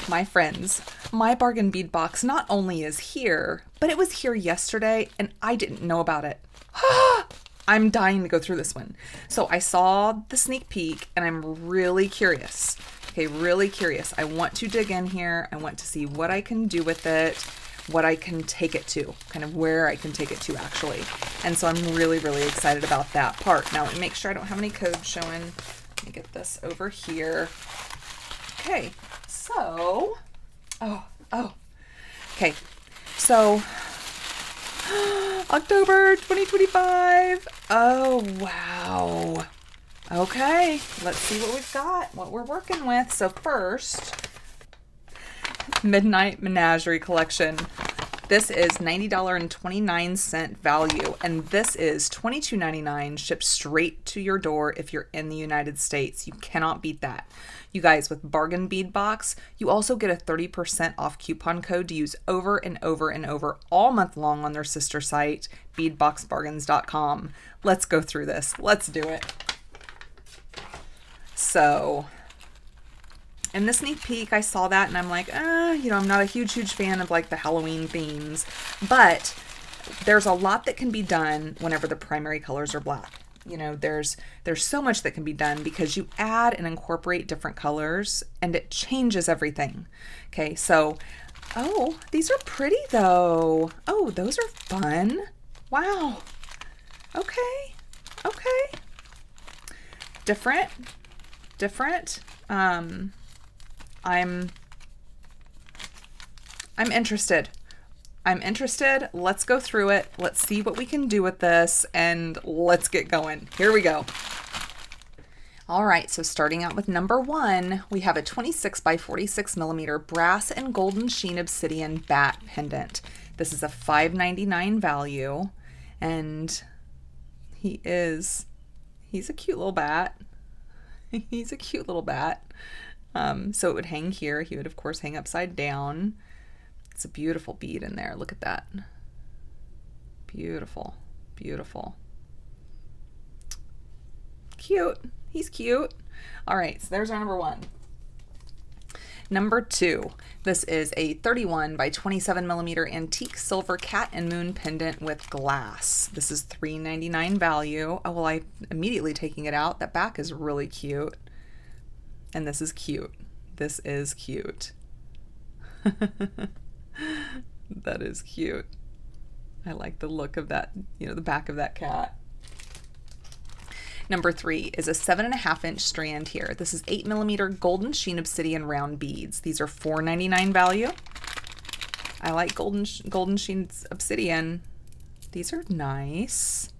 My friends, my bargain bead box not only is here, but it was here yesterday and I didn't know about it. I'm dying to go through this one. So I saw the sneak peek and I'm really curious. Okay, really curious. I want to dig in here. I want to see what I can do with it, what I can take it to, kind of where I can take it to actually. And so I'm really, really excited about that part. Now, let me make sure I don't have any codes showing. Let me get this over here. Okay, so, okay, so October 2025. Oh, wow. Okay, let's see what we've got, what we're working with. So first, Midnight Menagerie Collection. This is $90.29 value, and this is $22.99 shipped straight to your door if you're in the United States. You cannot beat that. You guys, with Bargain Bead Box, you also get a 30% off coupon code to use over and over and over all month long on their sister site, beadboxbargains.com. Let's go through this. Let's do it. So, in the sneak peek, I saw that and I'm like, I'm not a huge fan of like the Halloween themes, but there's a lot that can be done whenever the primary colors are black. You know, there's so much that can be done because you add and incorporate different colors and it changes everything. Okay, so, oh, these are pretty though. Oh, those are fun. Wow. Okay. Different. I'm interested. Let's go through it. Let's see what we can do with this and let's get going. Here we go. All right, so starting out with number 1, we have a 26 by 46 millimeter brass and golden sheen obsidian bat pendant. This is a $5.99 value, and he's a cute little bat. He's a cute little bat. So it would hang here. He would, of course, hang upside down. It's a beautiful bead in there. Look at that. Beautiful. Beautiful. Cute. He's cute. All right, so there's our number 1. Number 2. This is a 31 by 27 millimeter antique silver cat and moon pendant with glass. This is $3.99 value. Oh, well, I'm immediately taking it out. That back is really cute. And this is cute. This is cute. That is cute. I like the look of that, the back of that cat. Number 3 is a 7.5-inch strand here. This is 8 millimeter golden sheen obsidian round beads. These are $4.99 value. I like golden sheen obsidian. These are nice.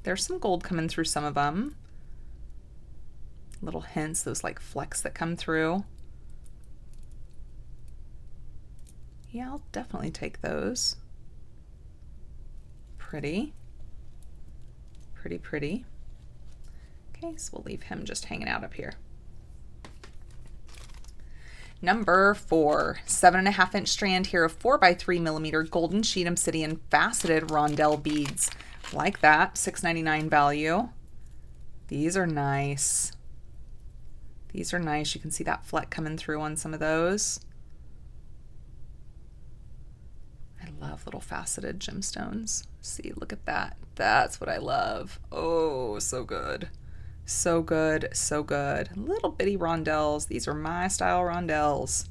There's some gold coming through some of them. Little hints, those like flecks that come through. Yeah, I'll definitely take those. Pretty. Pretty. Okay, so we'll leave him just hanging out up here. Number 4, 7.5-inch strand here of 4 by 3 millimeter golden sheen obsidian faceted rondelle beads. Like that, $6.99 value. These are nice. These are nice. You can see that fleck coming through on some of those. I love little faceted gemstones. See, look at that. That's what I love. Oh, so good. So good, so good. Little bitty rondelles. These are my style rondelles.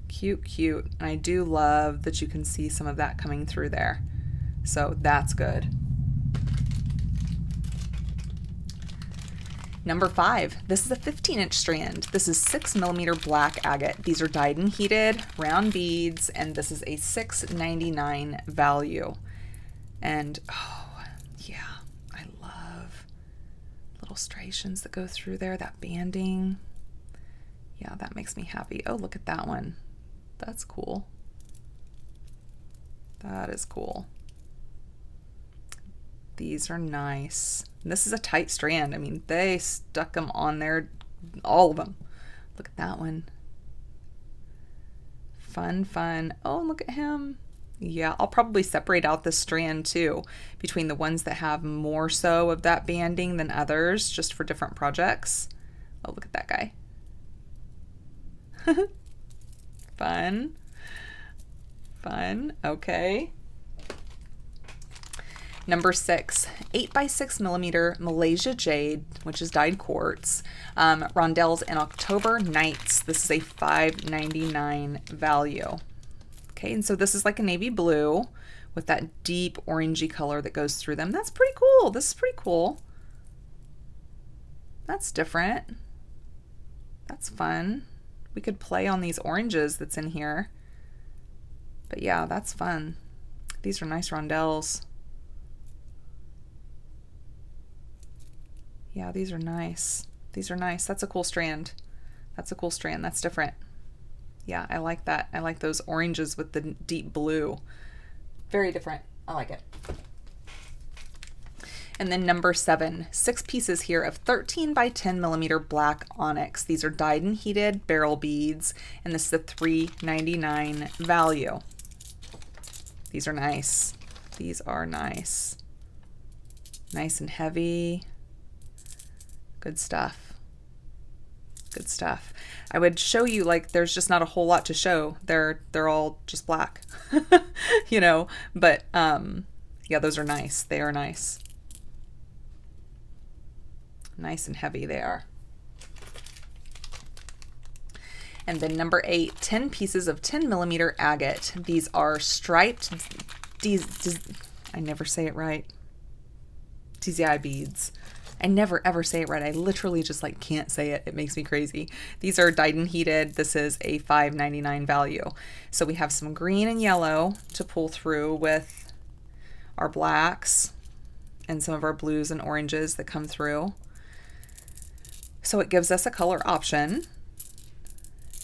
Cute. And I do love that you can see some of that coming through there. So that's good. Number 5, this is a 15-inch strand. This is 6 millimeter black agate. These are dyed and heated, round beads, and this is a $6.99 value. And, oh, yeah, I love little striations that go through there, that banding. Yeah, that makes me happy. Oh, look at that one. That's cool. That is cool. These are nice. And this is a tight strand. I mean, they stuck them on there, all of them. Look at that one. Fun. Oh, look at him. Yeah, I'll probably separate out the strand too between the ones that have more so of that banding than others, just for different projects. Oh, look at that guy. Fun. Fun. Okay. Number 6, 8x6mm Malaysia Jade, which is dyed quartz. Rondelles in October Nights. This is a $5.99 value. Okay, and so this is like a navy blue with that deep orangey color that goes through them. That's pretty cool. This is pretty cool. That's different. That's fun. We could play on these oranges that's in here. But yeah, that's fun. These are nice rondelles. Yeah, these are nice. These are nice. That's a cool strand. That's a cool strand. That's different. Yeah, I like that. I like those oranges with the deep blue. Very different. I like it. And then number 7, 6 pieces here of 13x10mm black onyx. These are dyed and heated barrel beads, and this is a $3.99 value. These are nice. These are nice. Nice and heavy. Good stuff. Good stuff. I would show you, like, there's just not a whole lot to show. They're all just black, you know, but yeah, those are nice. They are nice. Nice and heavy they are. And then number 8, 10 pieces of 10mm agate. These are striped, I never say it right, DiDi beads. I never ever say it right. I literally just like can't say it. It makes me crazy. These are dyed and heated. This is a $5.99 value. So we have some green and yellow to pull through with our blacks and some of our blues and oranges that come through. So it gives us a color option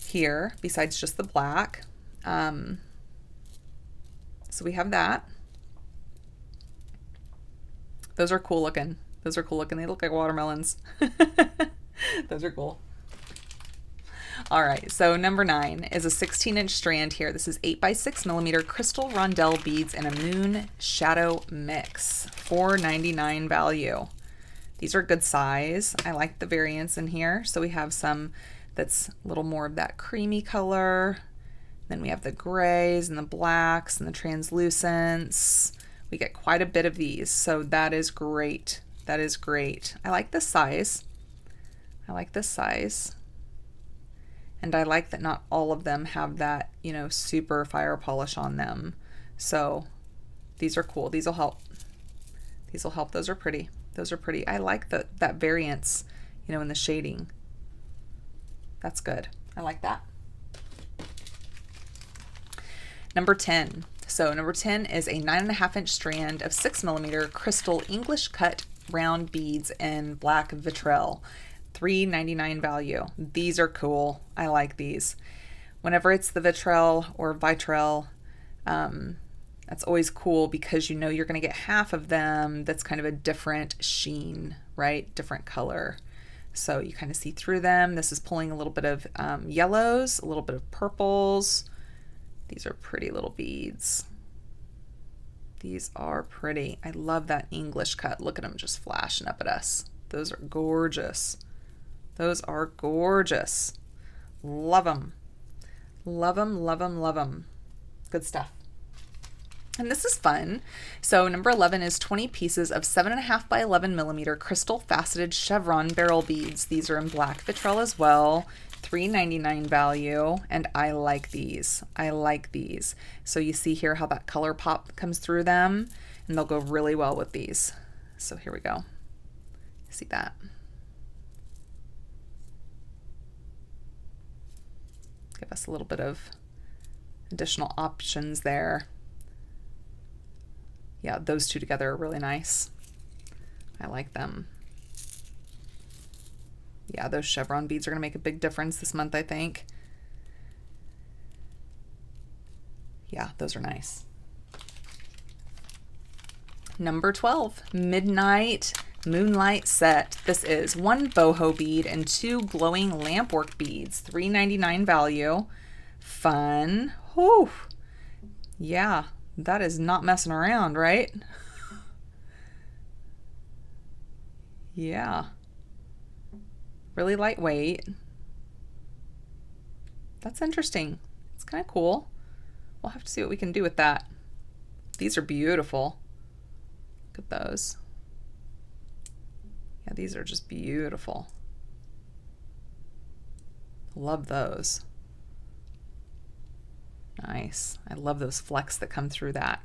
here besides just the black. So we have that. Those are cool looking. Those are cool looking. They look like watermelons. Those are cool. All right, so number 9 is a 16-inch strand here. This is 8x6mm crystal rondelle beads in a moon shadow mix. $4.99 value. These are good size. I like the variants in here. So we have some that's a little more of that creamy color. Then we have the grays and the blacks and the translucents. We get quite a bit of these, so that is great. That is great. I like this size. I like this size. And I like that not all of them have that, you know, super fire polish on them. So these are cool. These will help. These will help. Those are pretty. Those are pretty. I like that variance, you know, in the shading. That's good. I like that. Number 10. So number 10 is a 9.5-inch strand of 6mm crystal English cut round beads in black vitrel. $3.99 value. These are cool. I like these. Whenever it's the vitrel or vitrel, that's always cool because you know you're going to get half of them that's kind of a different sheen, right? Different color. So you kind of see through them. This is pulling a little bit of yellows, a little bit of purples. These are pretty little beads. These are pretty. I love that English cut. Look at them just flashing up at us. Those are gorgeous. Those are gorgeous. Love them. Love them, love them, love them. Good stuff. And this is fun. So number 11 is 20 pieces of 7.5x11mm crystal faceted chevron barrel beads. These are in black vitrel as well. $3.99 value, and I like these. I like these. So you see here how that color pop comes through them, and they'll go really well with these. So here we go. See that? Give us a little bit of additional options there. Yeah, those two together are really nice. I like them. Yeah, those chevron beads are going to make a big difference this month, I think. Yeah, those are nice. Number 12, Midnight Moonlight Set. This is 1 boho bead and 2 glowing lampwork beads. $3.99 value. Fun. Whew. Yeah, That is not messing around, right? Yeah. Really lightweight. That's interesting. It's kind of cool. We'll have to see what we can do with that. These are beautiful. Look at those. Yeah, these are just beautiful. Love those. Nice. I love those flecks that come through that.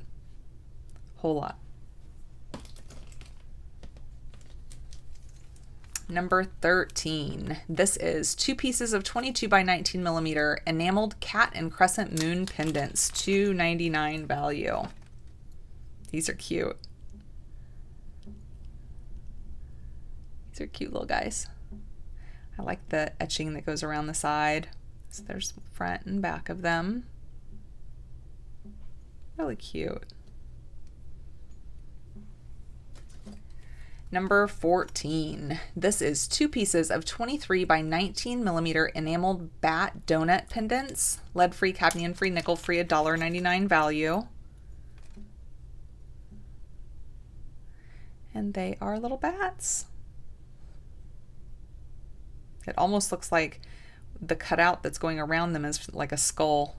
Whole lot. Number 13. This is 2 pieces of 22 by 19 millimeter enameled cat and crescent moon pendants, $2.99 value. These are cute. These are cute little guys. I like the etching that goes around the side. So there's front and back of them. Really cute. Number 14. This is 2 pieces of 23 by 19 millimeter enameled bat donut pendants, lead-free, cadmium-free, nickel-free, $1.99 value. And they are little bats. It almost looks like the cutout that's going around them is like a skull.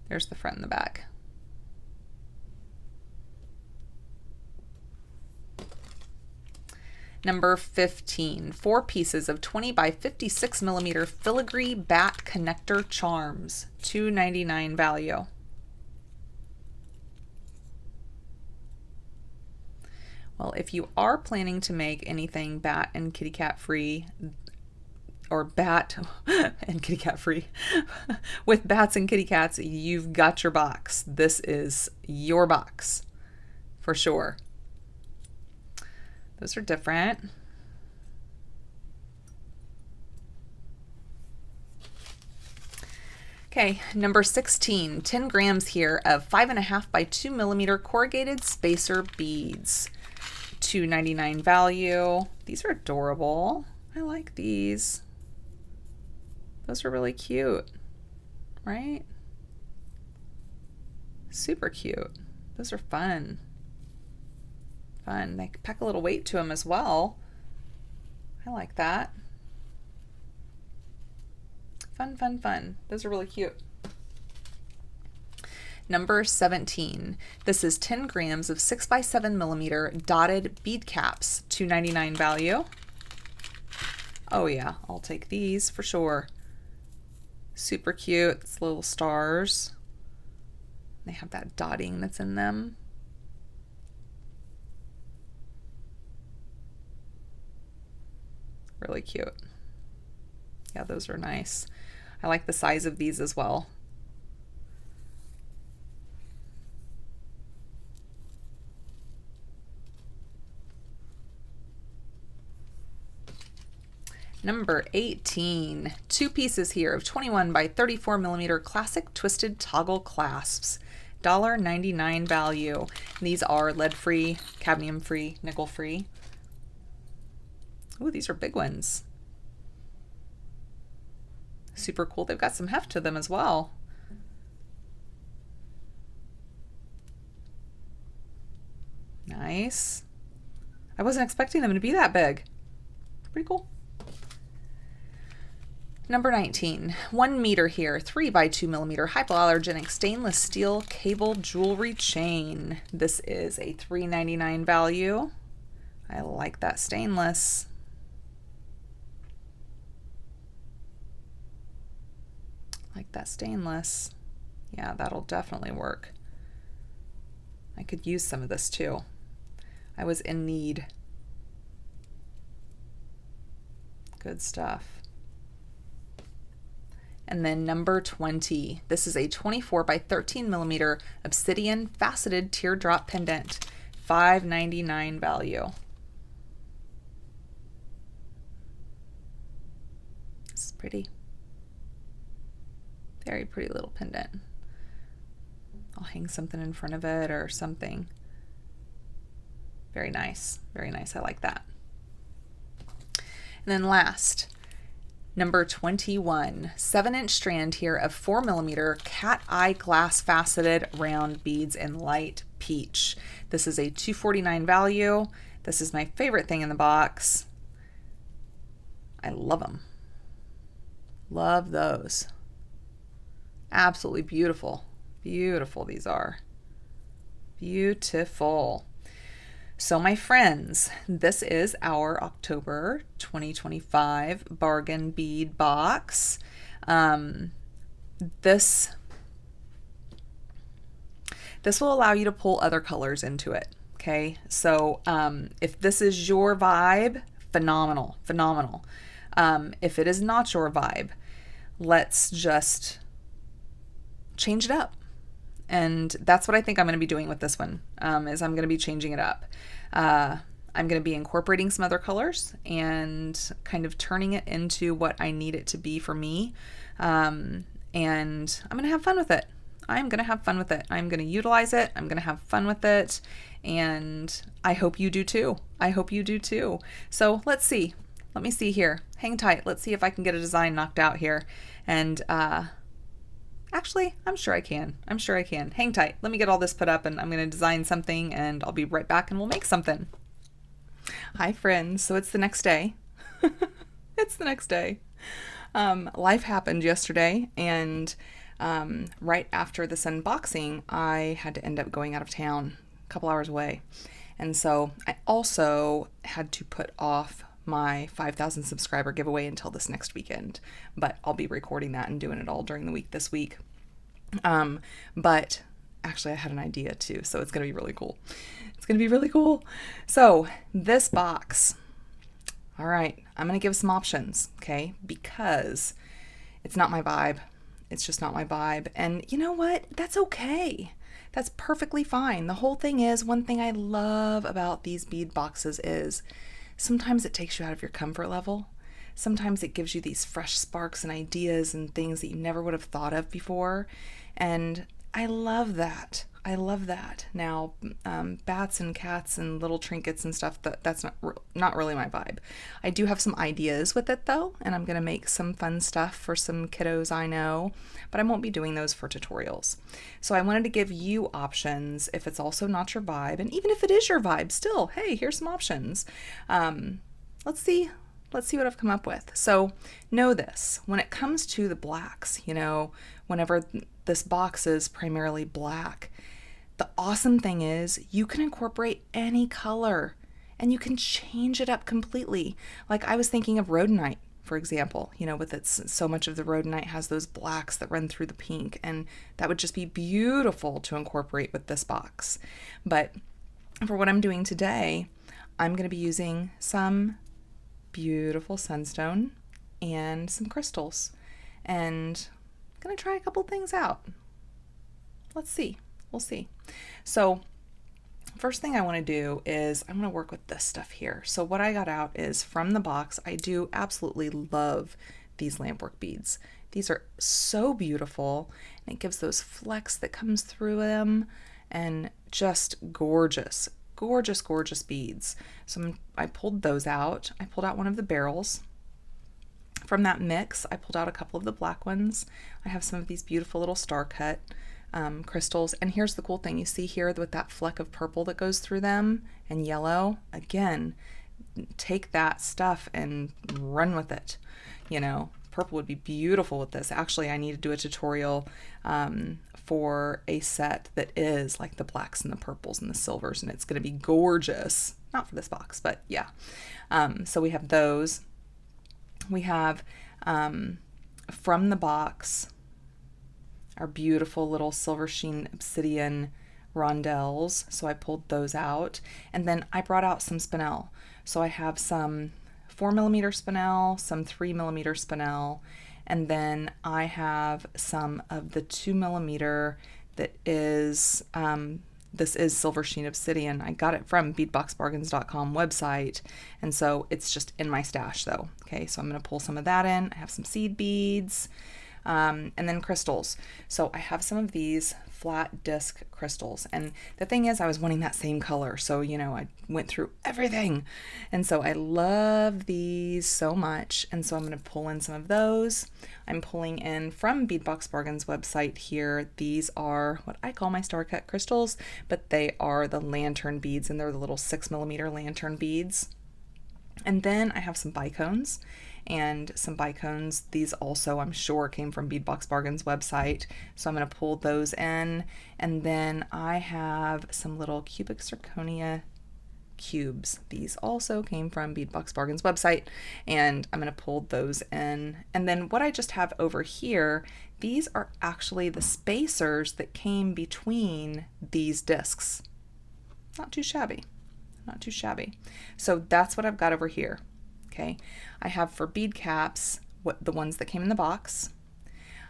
There's the front and the back. Number 15, 4 pieces of 20 by 56 millimeter filigree bat connector charms, $2.99 value. Well, if you are planning to make anything bat and kitty cat free, or bat and kitty cat free, with bats and kitty cats, you've got your box. This is your box for sure. Those are different. Okay, number 16, 10 grams here of 5.5 by 2 millimeter corrugated spacer beads, $2.99 value. These are adorable. I like these. Those are really cute, right? Super cute. Those are fun. Fun. They pack a little weight to them as well. I like that. Fun, fun, fun. Those are really cute. Number 17. This is 10 grams of 6 by 7 millimeter dotted bead caps, $2.99 value. Oh yeah, I'll take these for sure. Super cute. It's little stars. They have that dotting that's in them. Really cute. Yeah, those are nice. I like the size of these as well. Number 18, 2 pieces here of 21 by 34 millimeter classic twisted toggle clasps, $1.99 value. These are lead-free, cadmium-free, nickel-free. Ooh, these are big ones. Super cool. They've got some heft to them as well. Nice. I wasn't expecting them to be that big. Pretty cool. Number 19, 1 meter here, 3 by 2 millimeter hypoallergenic stainless steel cable jewelry chain. This is a $3.99 value. I like that stainless. Like that stainless. Yeah, that'll definitely work. I could use some of this too. I was in need. Good stuff. And then number 20. This is a 24 by 13 millimeter obsidian faceted teardrop pendant, $5.99 value. This is pretty. Very pretty little pendant. I'll hang something in front of it or something. Very nice. Very nice. I like that. And then last, Number 21, 7-inch strand here of 4mm cat eye glass faceted round beads in light peach. This is a $2.49 value. This is my favorite thing in the box. I love them. Love those. Absolutely beautiful. Beautiful these are. Beautiful. So my friends, this is our October 2025 Bargain Bead Box. This will allow you to pull other colors into it, okay? So if this is your vibe, phenomenal, phenomenal. If it is not your vibe, let's just change it up. And that's what I think I'm going to be doing with this one, is I'm going to be changing it up. I'm going to be incorporating some other colors and kind of turning it into what I need it to be for me. And I'm going to have fun with it. I'm going to have fun with it. I'm going to utilize it. I'm going to have fun with it. And I hope you do too. I hope you do too. So let's see. Let me see here. Hang tight. Let's see if I can get a design knocked out here. And, actually, I'm sure I can. I'm sure I can. Hang tight. Let me get all this put up and I'm going to design something and I'll be right back and we'll make something. Hi, friends. So it's the next day. It's the next day. Life happened yesterday and right after this unboxing, I had to end up going out of town a couple hours away. And so I also had to put off my 5,000 subscriber giveaway until this next weekend, but I'll be recording that and doing it all during the week this week. But actually I had an idea too, so it's going to be really cool. It's going to be really cool. So this box, all right, I'm going to give some options, okay? Because it's not my vibe. It's just not my vibe. And you know what? That's okay. That's perfectly fine. The whole thing is, one thing I love about these bead boxes is sometimes it takes you out of your comfort level. Sometimes it gives you these fresh sparks and ideas and things that you never would have thought of before. And I love that. I love that. Now, bats and cats and little trinkets and stuff, that's not really my vibe. I do have some ideas with it though, and I'm going to make some fun stuff for some kiddos I know, but I won't be doing those for tutorials. So I wanted to give you options if it's also not your vibe, and even if it is your vibe, still, hey, here's some options. Let's see what I've come up with. So know this, when it comes to the blacks, you know, whenever this box is primarily black, the awesome thing is you can incorporate any color and you can change it up completely. Like I was thinking of rhodonite, for example, you know, with its, so much of the rhodonite has those blacks that run through the pink, and that would just be beautiful to incorporate with this box. But for what I'm doing today, I'm going to be using some beautiful sunstone and some crystals, and I'm going to try a couple things out. Let's see. We'll see. So first thing I want to do is I'm going to work with this stuff here. So what I got out is from the box. I do absolutely love these lampwork beads. These are so beautiful, and it gives those flecks that comes through them, and just gorgeous, gorgeous, gorgeous beads. So I pulled those out. I pulled out one of the barrels. From that mix, I pulled out a couple of the black ones. I have some of these beautiful little star cut crystals, and here's the cool thing. You see here with that fleck of purple that goes through them and yellow. Again, take that stuff and run with it. You know, purple would be beautiful with this. Actually, I need to do a tutorial for a set that is like the blacks and the purples and the silvers, and it's going to be gorgeous. Not for this box, but yeah. So we have those. We have from the box our beautiful little silver sheen obsidian rondelles. So I pulled those out, and then I brought out some spinel. So I have some 4mm spinel, some 3mm spinel, and then I have some of the 2mm that is this is silver sheen obsidian. I got it from beadboxbargains.com website, and so it's just in my stash though. Okay, so I'm going to pull some of that in. I have some seed beads. And then crystals. So I have some of these flat disc crystals. And the thing is, I was wanting that same color. So, you know, I went through everything. And so I love these so much. And so I'm going to pull in some of those. I'm pulling in from Beadbox Bargain's website here. These are what I call my star cut crystals, but they are the lantern beads, and they're the little 6mm lantern beads. And then I have some bicones, and some bicones. These also, I'm sure, came from Beadbox Bargain's website. So I'm going to pull those in. And then I have some little cubic zirconia cubes. These also came from Beadbox Bargain's website, and I'm going to pull those in. And then what I just have over here, these are actually the spacers that came between these discs. Not too shabby. Not too shabby. So that's what I've got over here. Okay, I have for bead caps the ones that came in the box.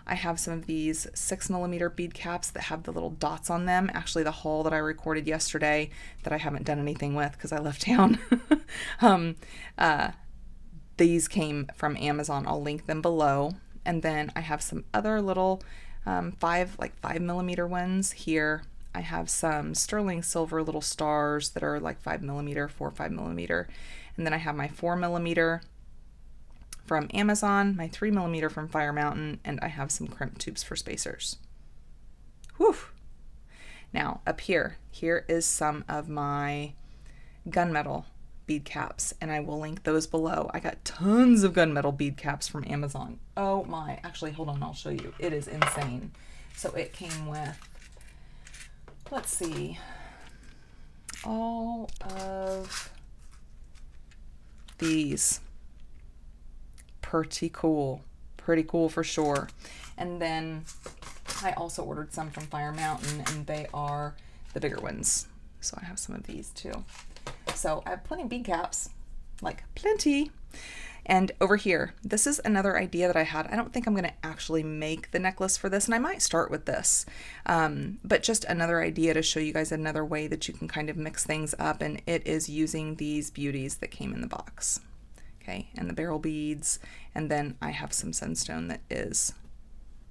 I have some of these 6mm bead caps that have the little dots on them. Actually, the haul that I recorded yesterday that I haven't done anything with because I left town. These came from Amazon. I'll link them below. And then I have some other little 5mm ones here. I have some sterling silver little stars that are like 5mm, 5mm. And then I have my 4mm from Amazon, my 3mm from Fire Mountain, and I have some crimp tubes for spacers. Whew. Now up here is some of my gunmetal bead caps, and I will link those below. I got tons of gunmetal bead caps from Amazon. Oh my, actually, hold on, I'll show you. It is insane. So it came with, let's see, all of these. Pretty cool for sure. And then I also ordered some from Fire Mountain, and they are the bigger ones. So I have some of these too. So I have plenty of bead caps, like plenty. And over here, this is another idea that I had. I don't think I'm going to actually make the necklace for this, and I might start with this. But just another idea to show you guys another way that you can kind of mix things up, and it is using these beauties that came in the box. Okay, and the barrel beads, and then I have some sunstone that is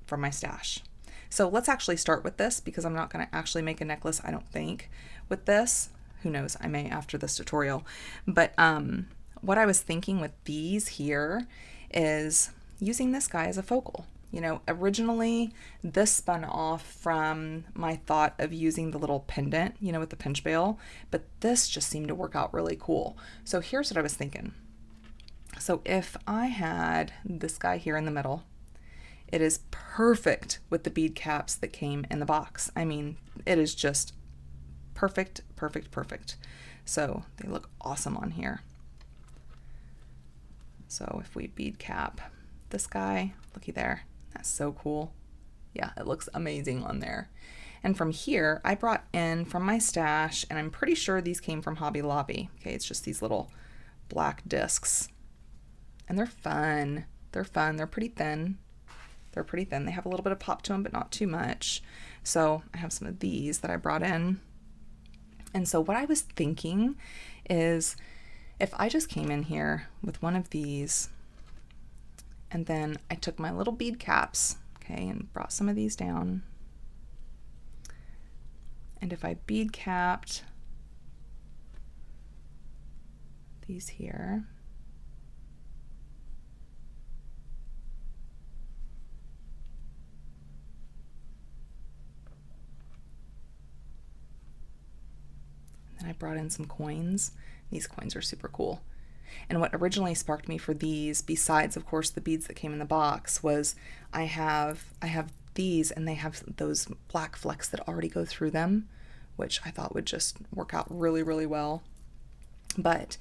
from my stash. So let's actually start with this, because I'm not going to actually make a necklace, I don't think, with this. Who knows, I may after this tutorial. But what I was thinking with these here is using this guy as a focal. You know, originally this spun off from my thought of using the little pendant, you know, with the pinch bail, but this just seemed to work out really cool. So here's what I was thinking. So if I had this guy here in the middle, it is perfect with the bead caps that came in the box. I mean, it is just perfect, perfect, perfect. So they look awesome on here. So if we bead cap this guy, looky there, that's so cool. Yeah, it looks amazing on there. And from here, I brought in from my stash, and I'm pretty sure these came from Hobby Lobby. Okay, it's just these little black discs. And they're fun. They're fun. They're pretty thin. They're pretty thin. They have a little bit of pop to them, but not too much. So I have some of these that I brought in. And so what I was thinking is if I just came in here with one of these, and then I took my little bead caps, okay, and brought some of these down. And if I bead capped these here, and I brought in some coins. These coins are super cool. And what originally sparked me for these, besides of course the beads that came in the box, was I have these, and they have those black flecks that already go through them, which I thought would just work out really, really well. But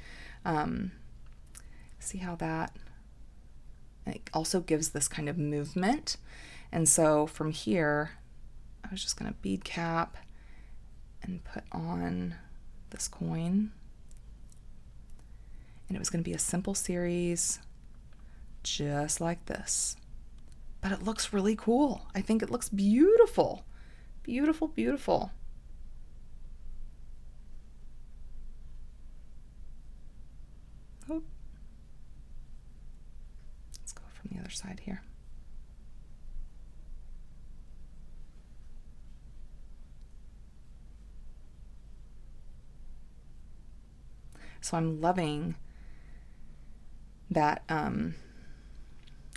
see how that, it also gives this kind of movement. And so from here, I was just going to bead cap and put on this coin, and it was going to be a simple series just like this, but it looks really cool. I think it looks beautiful, beautiful, beautiful. Oh. Let's go from the other side here. So I'm loving that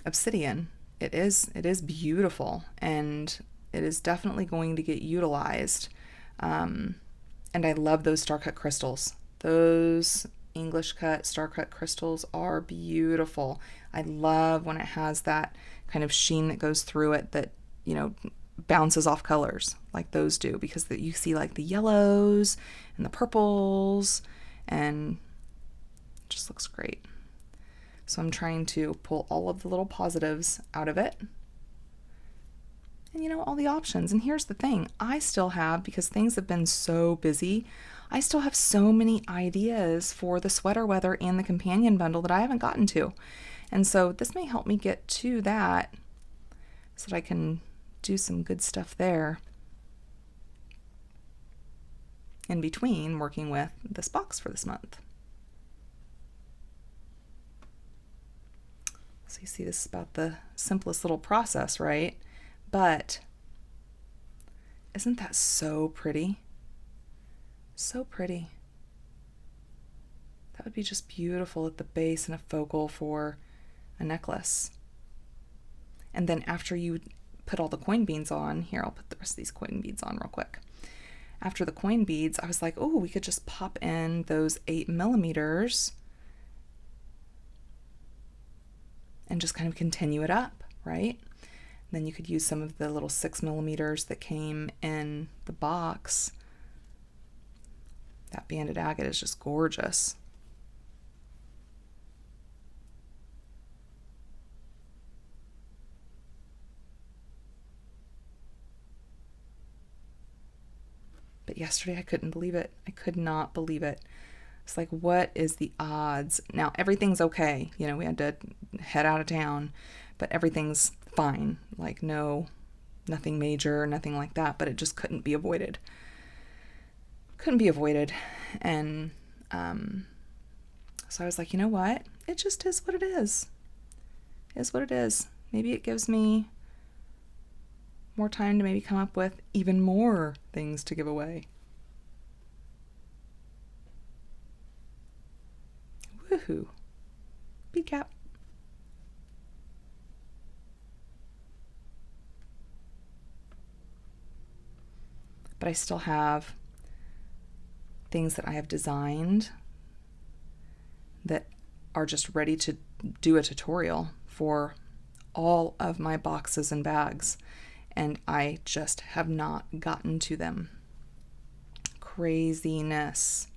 obsidian. It is beautiful, and it is definitely going to get utilized. And I love those star cut crystals. Those English cut star cut crystals are beautiful. I love when it has that kind of sheen that goes through it that, you know, bounces off colors like those do, because you see like the yellows and the purples, and it just looks great. So I'm trying to pull all of the little positives out of it. And, you know, all the options. And here's the thing, I still have, because things have been so busy, I still have so many ideas for the sweater weather and the companion bundle that I haven't gotten to. And so this may help me get to that so that I can do some good stuff there in between working with this box for this month. So you see, this is about the simplest little process, right? But isn't that so pretty? So pretty. That would be just beautiful at the base and a focal for a necklace. And then after you put all the coin beads on, here, I'll put the rest of these coin beads on real quick. After the coin beads, I was like, oh, we could just pop in those 8mm and just kind of continue it up, right? And then you could use some of the little 6mm that came in the box. That banded agate is just gorgeous. But yesterday I couldn't believe it. I could not believe it. It's like, what is the odds? Now everything's okay. You know, we had to head out of town, but everything's fine. Like nothing major, nothing like that, but it just couldn't be avoided. Couldn't be avoided. And so I was like, you know what? It just is what it is. It is what it is. Maybe it gives me more time to maybe come up with even more things to give away. Woohoo. Bead cap. But I still have things that I have designed that are just ready to do a tutorial for all of my boxes and bags, and I just have not gotten to them. Craziness.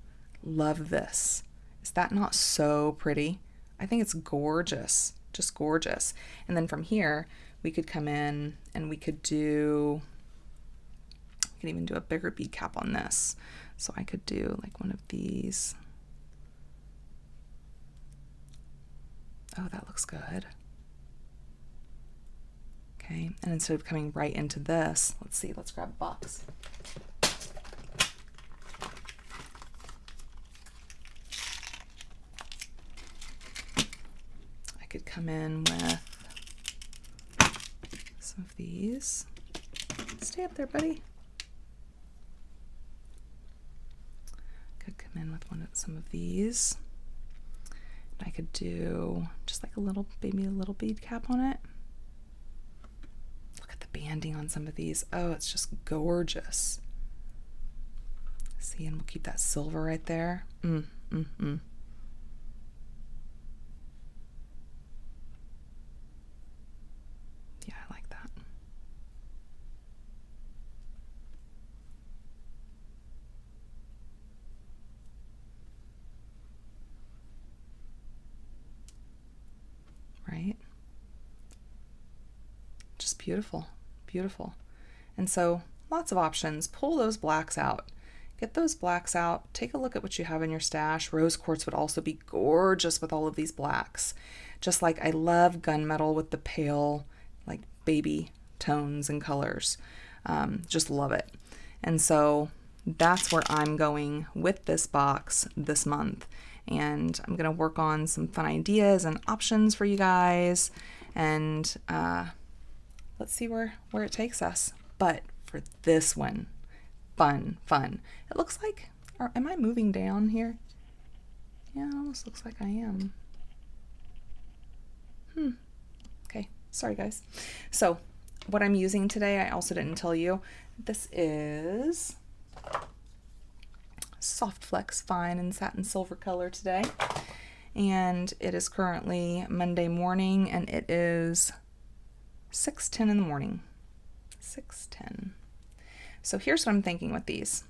Love this. Is that not so pretty? I think it's gorgeous. Just gorgeous. And then from here, we could come in and we could even do a bigger bead cap on this. So I could do like one of these. Oh, that looks good. Okay, and instead of coming right into this, let's see, let's grab a box. I could come in with some of these. Stay up there, buddy. Could come in with some of these. I could do just like maybe a little bead cap on it. Look at the banding on some of these. Oh, it's just gorgeous. See, and we'll keep that silver right there. Yeah, I like that. Right? Just beautiful, beautiful. And so lots of options. Pull those blacks out. Get those blacks out. Take a look at what you have in your stash. Rose quartz would also be gorgeous with all of these blacks. Just like I love gunmetal with the pale, like baby tones and colors. Just love it. And so that's where I'm going with this box this month. And I'm going to work on some fun ideas and options for you guys. And let's see where it takes us. But for this one, fun. It looks like, am I moving down here? Yeah, it almost looks like I am. Okay, sorry guys. So what I'm using today, I also didn't tell you, this is Soft Flex Fine and Satin Silver color today. And it is currently Monday morning, and it is 6:10 in the morning. 6:10. So here's what I'm thinking with these.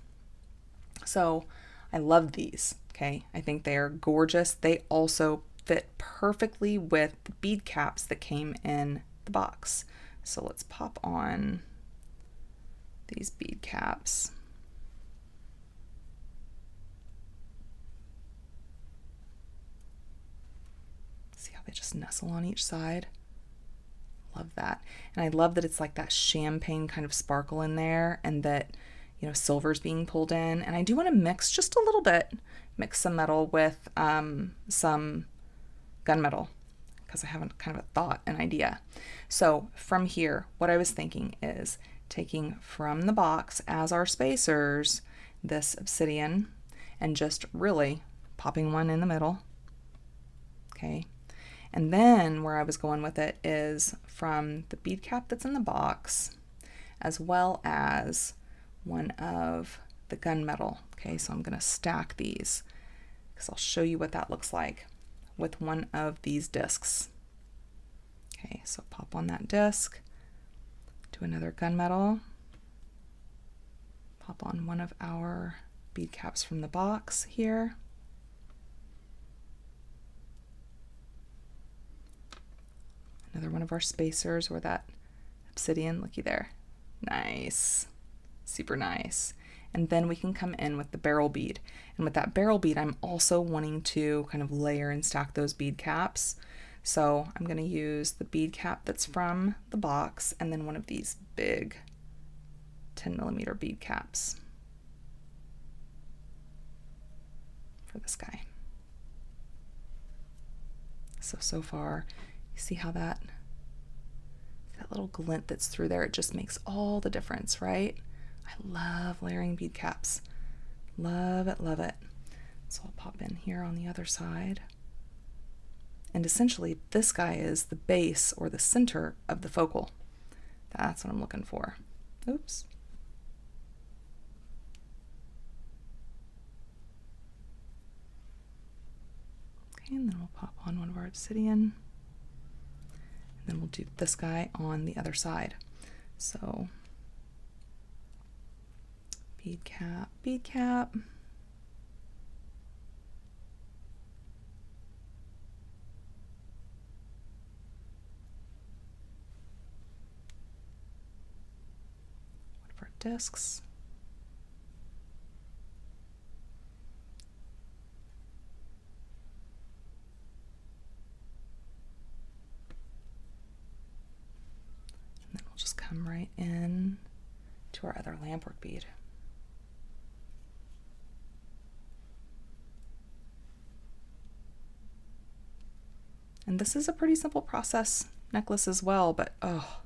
So I love these, okay? I think they are gorgeous. They also fit perfectly with the bead caps that came in the box. So let's pop on these bead caps. See how they just nestle on each side? Love that. And I love that it's like that champagne kind of sparkle in there, and that, you know, silver's being pulled in. And I do want to mix just a little bit, mix some metal with some gunmetal, because I haven't kind of a thought, an idea. So from here, what I was thinking is taking from the box as our spacers this obsidian and just really popping one in the middle. Okay. And then where I was going with it is from the bead cap that's in the box, as well as one of the gunmetal. Okay, so I'm going to stack these because I'll show you what that looks like with one of these discs. Okay, so pop on that disc, do another gunmetal, pop on one of our bead caps from the box here. Another one of our spacers or that obsidian, looky there. Nice, super nice. And then we can come in with the barrel bead. And with that barrel bead, I'm also wanting to kind of layer and stack those bead caps. So I'm going to use the bead cap that's from the box and then one of these big 10mm bead caps for this guy. So far, you see how that little glint that's through there, it just makes all the difference, right? I love layering bead caps. Love it, love it. So I'll pop in here on the other side. And essentially, this guy is the base or the center of the focal. That's what I'm looking for. Oops. Okay, and then we'll pop on one of our obsidian. And then we'll do this guy on the other side. So bead cap, bead cap. One of our discs. And then we'll just come right in to our other lampwork bead. And this is a pretty simple process necklace as well, but oh,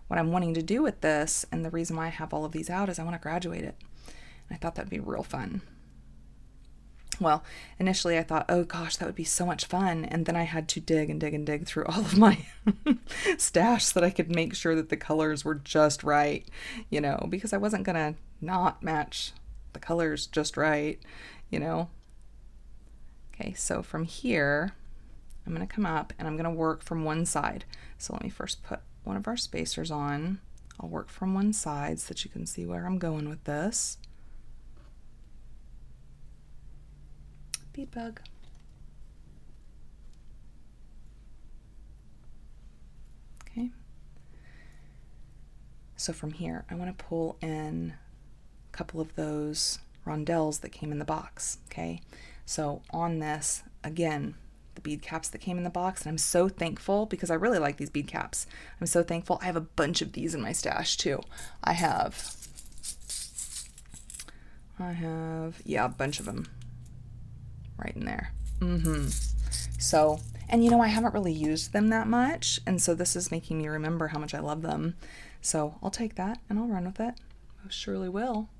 what I'm wanting to do with this, and the reason why I have all of these out, is I want to graduate it. And I thought that'd be real fun. Well, initially I thought, oh gosh, that would be so much fun. And then I had to dig and dig and dig through all of my stash so that I could make sure that the colors were just right, you know, because I wasn't going to not match the colors just right, you know. Okay, so from here, I'm going to come up and I'm going to work from one side. So let me first put one of our spacers on. I'll work from one side so that you can see where I'm going with this. Bead bug. Okay. So from here, I want to pull in a couple of those rondelles that came in the box. Okay. So on this, again, the bead caps that came in the box, and I'm so thankful because I really like these bead caps. I'm so thankful. I have a bunch of these in my stash too. I have, yeah, a bunch of them right in there. So, and you know, I haven't really used them that much, and so this is making me remember how much I love them. So I'll take that and I'll run with it. Most surely will.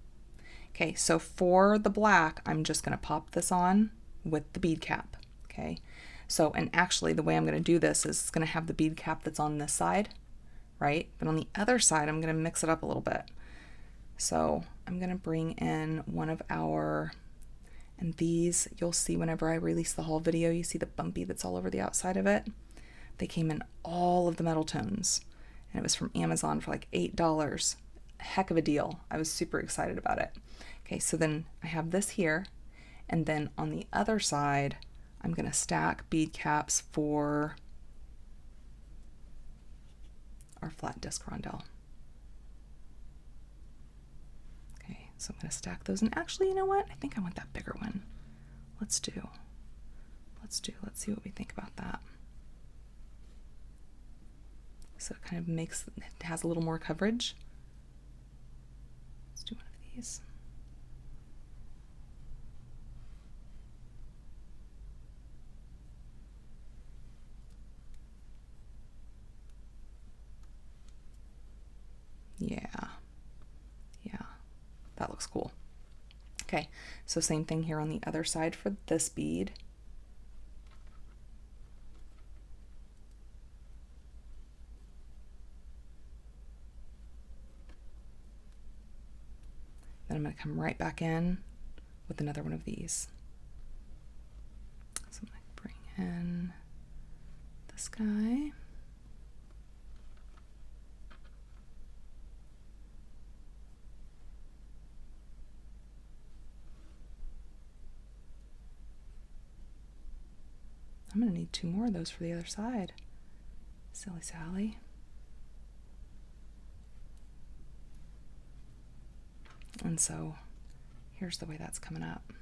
Okay, so for the black, I'm just going to pop this on with the bead cap. Okay, so, and actually the way I'm going to do this is it's going to have the bead cap that's on this side, right? But on the other side, I'm going to mix it up a little bit. So I'm going to bring in one of our, and these you'll see whenever I release the haul video, you see the bumpy that's all over the outside of it. They came in all of the metal tones, and it was from Amazon for like $8. Heck of a deal. I was super excited about it. Okay, so then I have this here, and then on the other side, I'm going to stack bead caps for our flat disc rondelle. Okay, so I'm going to stack those, and actually, you know what? I think I want that bigger one. Let's see what we think about that. So it kind of it has a little more coverage. Let's do one of these. Yeah, that looks cool. Okay, so same thing here on the other side for this bead. Then I'm going to come right back in with another one of these. So I'm going to bring in this guy. I'm going to need 2 more of those for the other side. Silly Sally. And so here's the way that's coming up.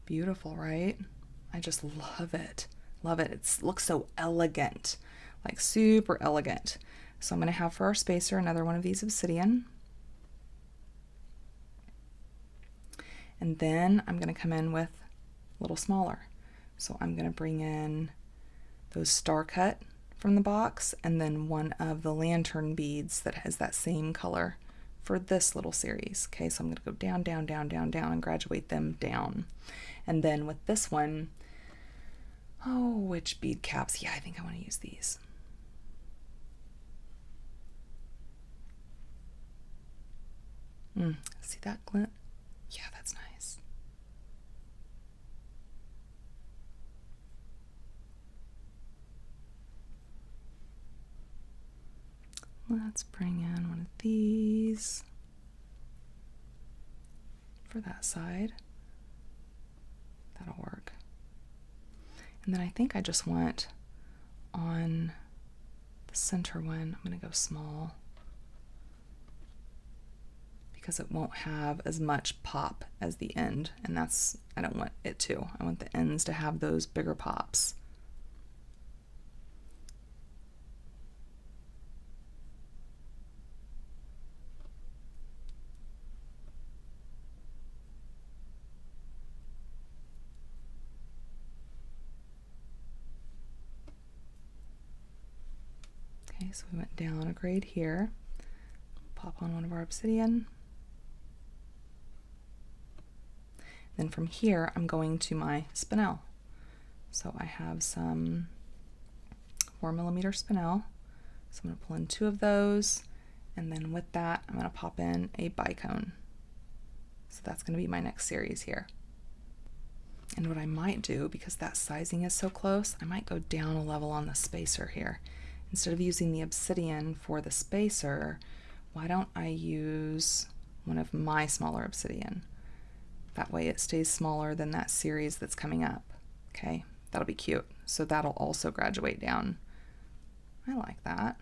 Beautiful, right? I just love it. Love it. It looks so elegant, like super elegant. So I'm going to have for our spacer another one of these obsidian. And then I'm going to come in with a little smaller. So I'm going to bring in those star cut from the box, and then one of the lantern beads that has that same color for this little series. Okay, so I'm going to go down, down, down, down, down, and graduate them down. And then with this one, oh, which bead caps? Yeah, I think I want to use these. See that glint? Yeah, that's nice. Let's bring in one of these for that side. That'll work. And then I think I just want on the center one, I'm going to go small because it won't have as much pop as the end, and that's, I don't want it to. I want the ends to have those bigger pops. Okay, so we went down a grade here. Pop on one of our obsidian. Then from here, I'm going to my spinel. So I have some 4mm spinel. So I'm going to pull in 2 of those, and then with that, I'm going to pop in a bicone. So that's going to be my next series here. And what I might do, because that sizing is so close, I might go down a level on the spacer here. Instead of using the obsidian for the spacer, why don't I use one of my smaller obsidian? That way it stays smaller than that series that's coming up. Okay, that'll be cute. So that'll also graduate down. I like that.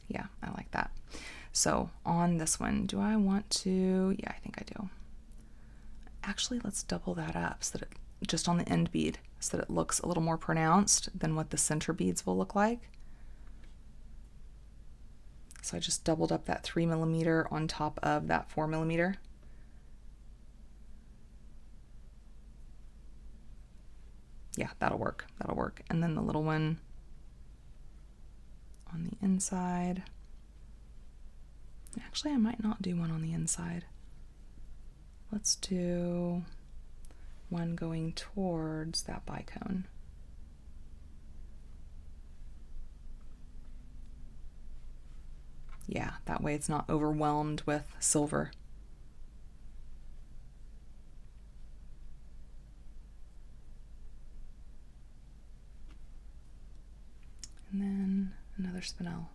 Yeah, I like that. So on this one, do I want to? Yeah, I think I do. Actually, let's double that up so that it, just on the end bead, so that it looks a little more pronounced than what the center beads will look like. So I just doubled up that 3mm on top of that 4mm. Yeah, that'll work. That'll work. And then the little one on the inside. Actually, I might not do one on the inside. Let's do one going towards that bicone. Yeah, that way it's not overwhelmed with silver. And then another spinel.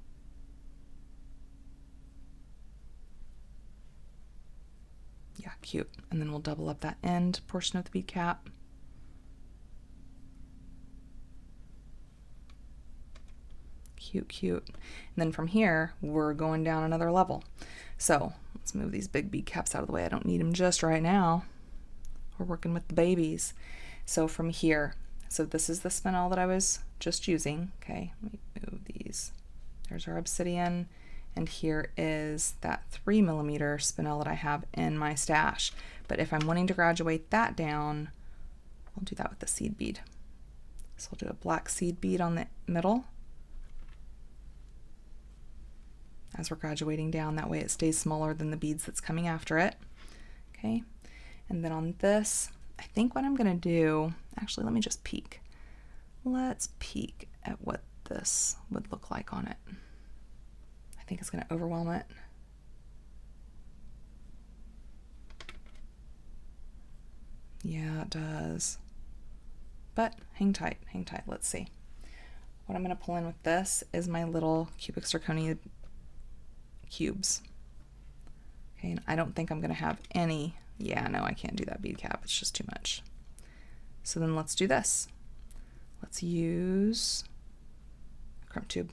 Yeah, cute. And then we'll double up that end portion of the bead cap. Cute, cute. And then from here, we're going down another level. So let's move these big bead caps out of the way. I don't need them just right now. We're working with the babies. So from here, so this is the spinel that I was just using. Okay, let me move these. There's our obsidian. And here is that 3mm spinel that I have in my stash. But if I'm wanting to graduate that down, I'll do that with the seed bead. So I'll do a black seed bead on the middle as we're graduating down. That way it stays smaller than the beads that's coming after it. Okay, and then on this, I think what I'm gonna do, actually let me just peek. Let's peek at what this would look like on it. I think it's gonna overwhelm it. Yeah, it does. But hang tight, let's see. What I'm gonna pull in with this is my little cubic zirconia cubes. Okay, and I don't think I'm gonna have any, yeah, no, I can't do that bead cap, it's just too much. So then let's do this. Let's use a crump tube.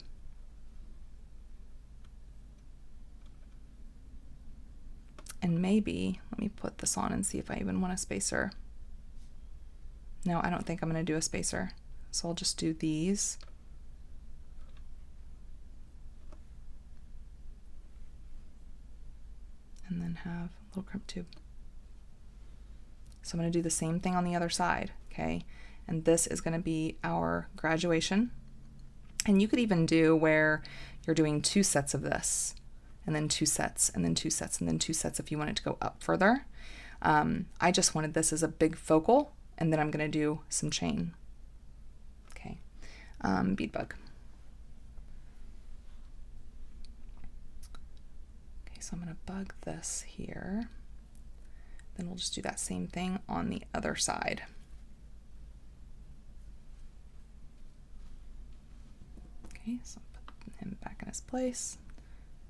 And maybe, let me put this on and see if I even want a spacer. No, I don't think I'm going to do a spacer. So I'll just do these. And then have a little crump tube. So I'm going to do the same thing on the other side, okay? And this is going to be our graduation. And you could even do where you're doing 2 sets of this, and then 2 sets, and then 2 sets, and then 2 sets if you want it to go up further. I just wanted this as a big focal, and then I'm going to do some chain. Okay, bead bug. Okay, so I'm going to bug this here. Then we'll just do that same thing on the other side. Okay, so I'll put him back in his place.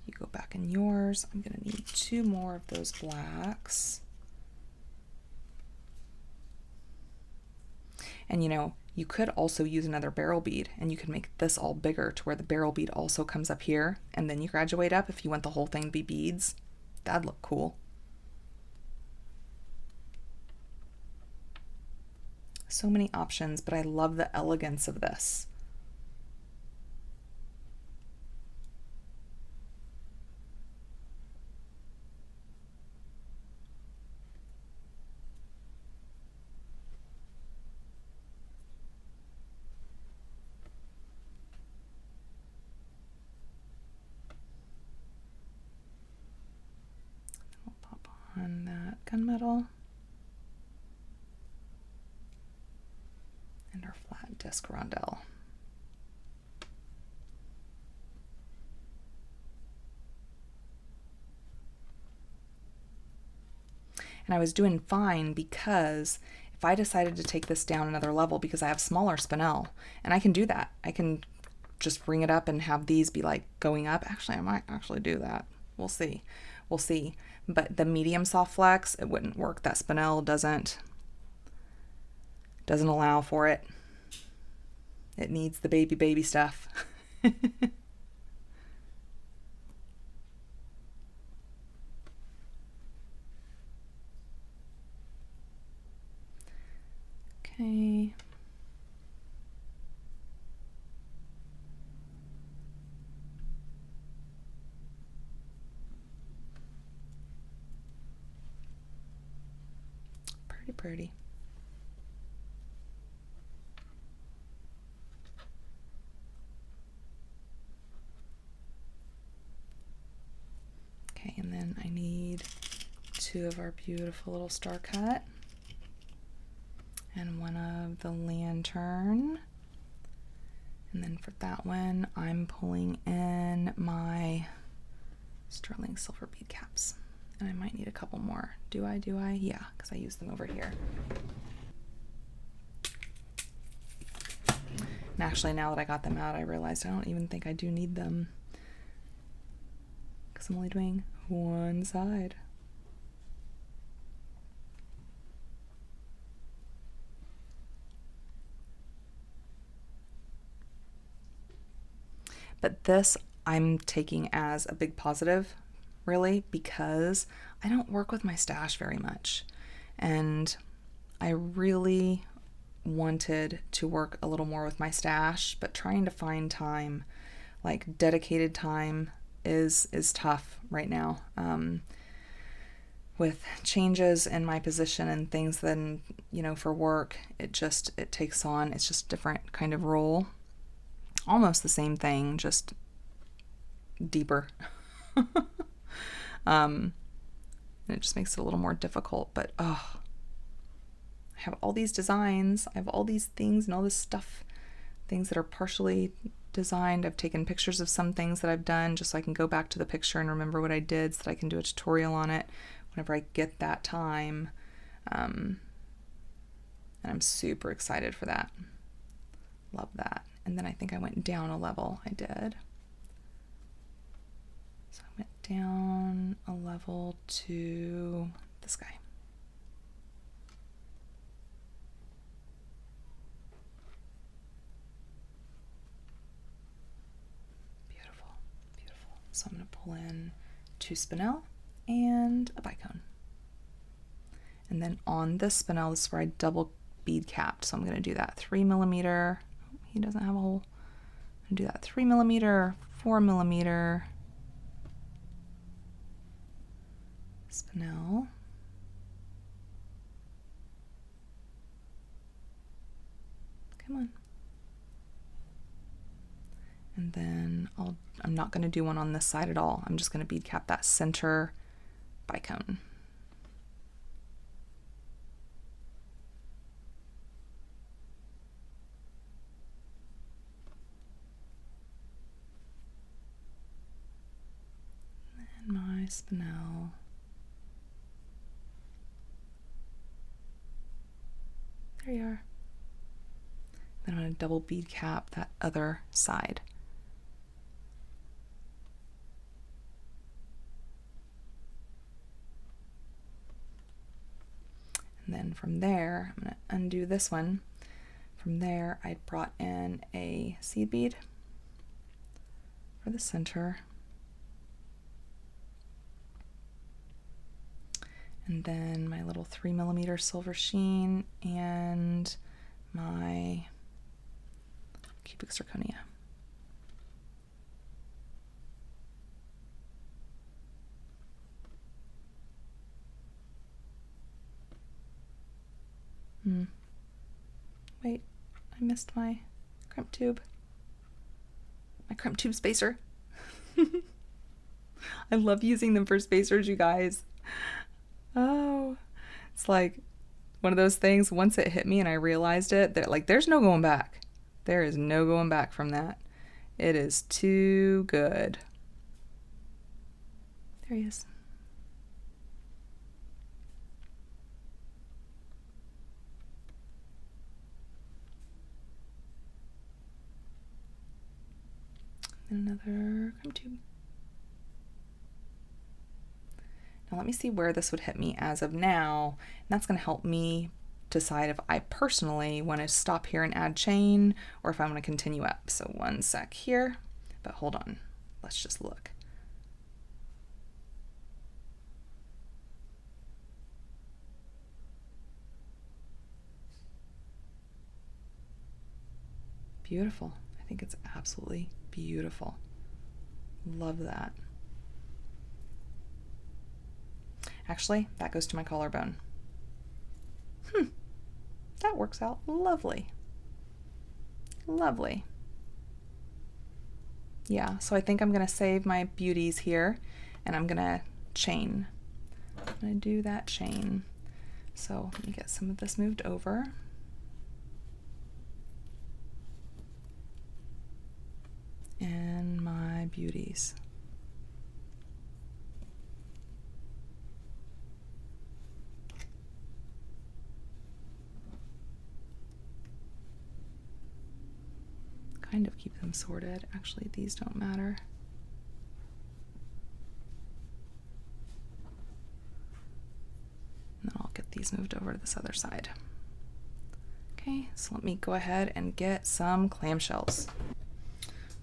You go back in yours. I'm going to need 2 more of those blacks. And you know, you could also use another barrel bead, and you could make this all bigger to where the barrel bead also comes up here, and then you graduate up if you want the whole thing to be beads. That'd look cool. So many options, but I love the elegance of this. On that gunmetal and our flat disc rondelle. And I was doing fine because if I decided to take this down another level, because I have smaller spinel, and I can do that, I can just bring it up and have these be like going up. Actually, I might actually do that. We'll see. We'll see. But the medium soft flex, it wouldn't work. That spinel doesn't allow for it. It needs the baby stuff. Okay. Pretty. Okay, and then I need 2 of our beautiful little star cut. and one of the lantern. And then for that one, I'm pulling in my sterling silver bead caps. And I might need a couple more. Do I? Yeah, because I use them over here. And actually, now that I got them out, I realized I don't even think I do need them, because I'm only doing one side. But this I'm taking as a big positive, really, because I don't work with my stash very much. And I really wanted to work a little more with my stash, but trying to find time, like dedicated time, is tough right now. With changes in my position and things, then, you know, for work, it takes on, it's just a different kind of role. Almost the same thing, just deeper. And it just makes it a little more difficult, but I have all these designs, I have all these things and all this stuff, things that are partially designed. I've taken pictures of some things that I've done just so I can go back to the picture and remember what I did, so that I can do a tutorial on it whenever I get that time. And I'm super excited for that. Love that. And then I think I went down a level. I did. So I went down a level to this guy. Beautiful, beautiful. So I'm going to pull in 2 spinel and a bicone. And then on this spinel, this is where I double bead capped. So I'm going to do that 3mm. He doesn't have a hole. I'm going to do that 3mm, 4mm spinel. Come on. And then I'm not going to do one on this side at all. I'm just going to bead cap that center bicone. And my spinel. There you are. Then I'm going to double bead cap that other side. And then from there, I'm going to undo this one. From there, I brought in a seed bead for the center. And then my little 3mm silver sheen and my cubic zirconia. Wait, I missed my crimp tube. My crimp tube spacer. I love using them for spacers, you guys. Oh, it's like one of those things, once it hit me and I realized it, that like there's no going back. There is no going back from that. It is too good. There he is. And another crimp tube. Now let me see where this would hit me as of now, and that's going to help me decide if I personally want to stop here and add chain or if I want to continue up. So one sec here, but hold on, let's just look. Beautiful. I think it's absolutely beautiful. Love that. Actually, that goes to my collarbone. That works out lovely. Lovely. Yeah, so I think I'm going to save my beauties here, and I'm going to chain. I'm going to do that chain. So let me get some of this moved over. and my beauties. Kind of keep them sorted. Actually, these don't matter. And then I'll get these moved over to this other side. Okay, so let me go ahead and get some clamshells.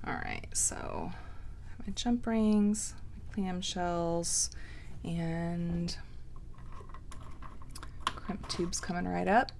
All right, so I have my jump rings, my clamshells, and crimp tubes coming right up.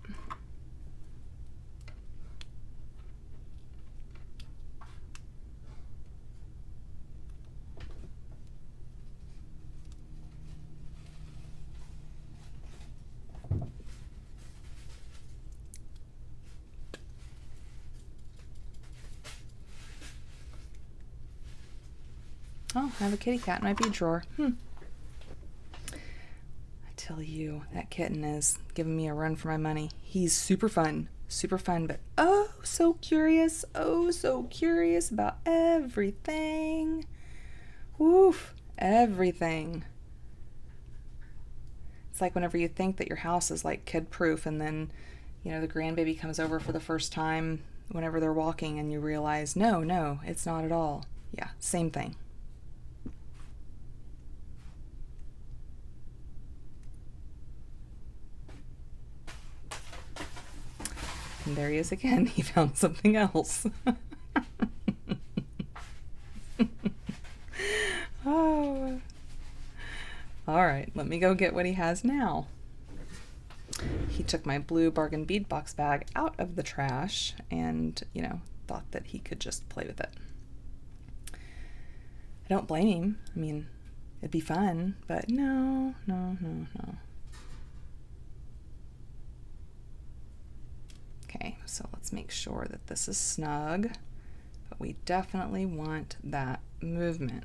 Oh, I have a kitty cat in my bead drawer. I tell you, that kitten is giving me a run for my money. He's super fun, but oh so curious about everything. Woof, everything. It's like whenever you think that your house is like kid-proof, and then, you know, the grandbaby comes over for the first time whenever they're walking, and you realize, no, it's not at all. Yeah, same thing. And there he is again. He found something else. Oh. All right, let me go get what he has now. He took my blue Bargain Bead Box bag out of the trash and, you know, thought that he could just play with it. I don't blame him. I mean, it'd be fun, but no. Okay, so let's make sure that this is snug, but we definitely want that movement.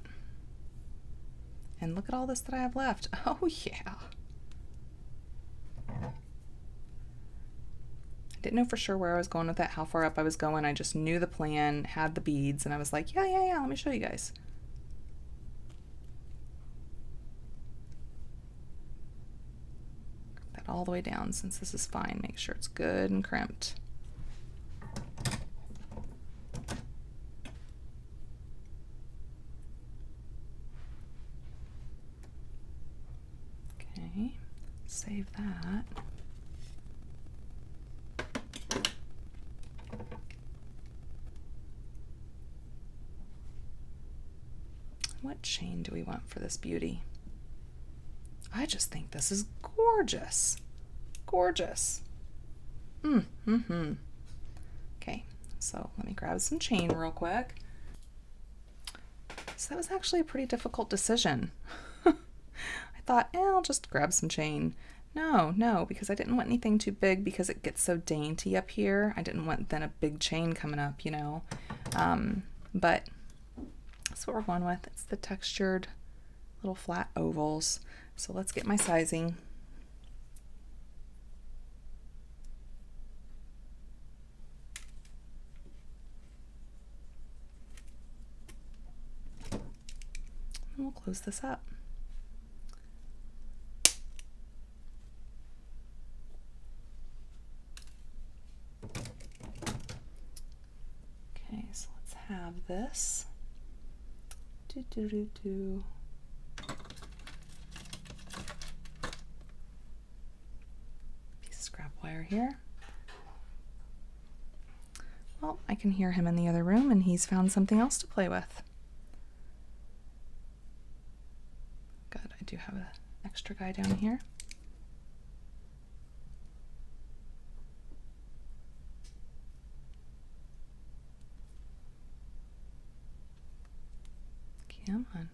And look at all this that I have left. Oh yeah. I didn't know for sure where I was going with that, how far up I was going. I just knew the plan, had the beads, and I was like, yeah, let me show you guys. That all the way down, since this is fine. Make sure it's good and crimped. Okay, save that. What chain do we want for this beauty? I just think this is gorgeous. Gorgeous. Okay, so let me grab some chain real quick. So that was actually a pretty difficult decision. I thought, I'll just grab some chain. No, because I didn't want anything too big because it gets so dainty up here. I didn't want then a big chain coming up, you know. But that's what we're going with. It's the textured little flat ovals. So let's get my sizing. And we'll close this up. Okay, so let's have this. Piece of scrap wire here. Well, I can hear him in the other room, and he's found something else to play with. Good, I do have an extra guy down here. Come on.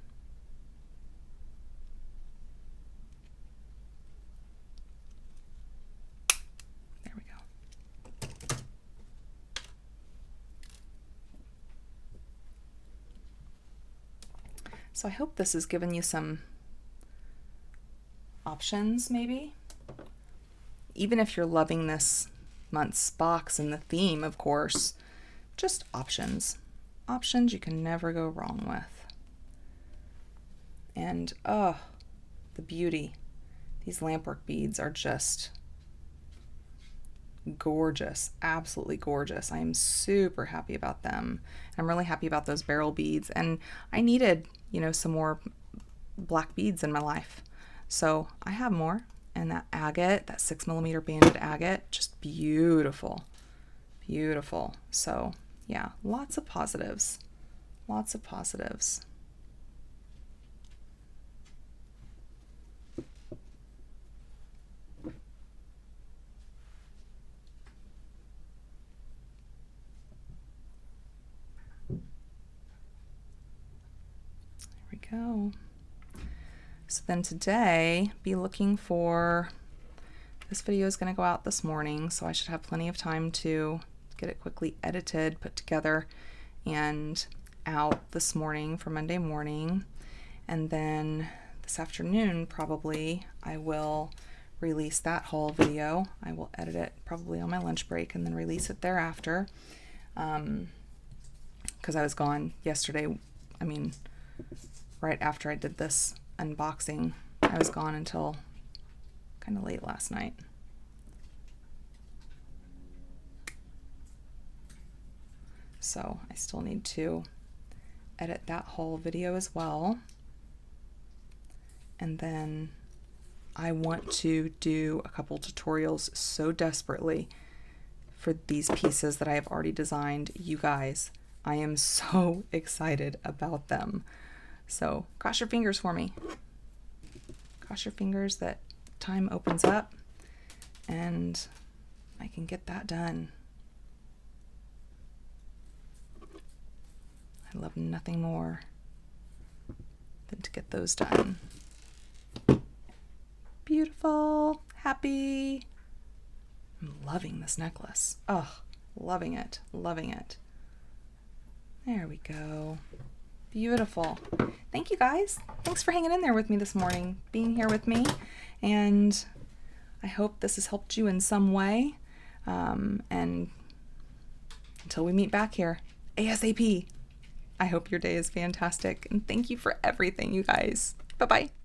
There we go. So I hope this has given you some options, maybe. Even if you're loving this month's box and the theme, of course, just options. options you can never go wrong with. And oh, the beauty. These lampwork beads are just gorgeous, absolutely gorgeous. I am super happy about them. I'm really happy about those barrel beads, and I needed, some more black beads in my life. So I have more, and that agate, that 6mm banded agate, just beautiful, beautiful. So yeah, lots of positives, lots of positives. Go. So then today, be looking for, this video is going to go out this morning, so I should have plenty of time to get it quickly edited, put together, and out this morning for Monday morning. And then this afternoon, probably, I will release that haul video. I will edit it probably on my lunch break and then release it thereafter. Because I was gone yesterday. Right after I did this unboxing, I was gone until kind of late last night. So I still need to edit that whole video as well. And then I want to do a couple tutorials so desperately for these pieces that I have already designed. You guys, I am so excited about them. So cross your fingers for me. Cross your fingers that time opens up and I can get that done. I love nothing more than to get those done. Beautiful, happy. I'm loving this necklace. Oh, loving it, loving it. There we go. Beautiful. Thank you guys. Thanks for hanging in there with me this morning, being here with me, and I hope this has helped you in some way. And until we meet back here, ASAP, I hope your day is fantastic, and thank you for everything, you guys. Bye-bye.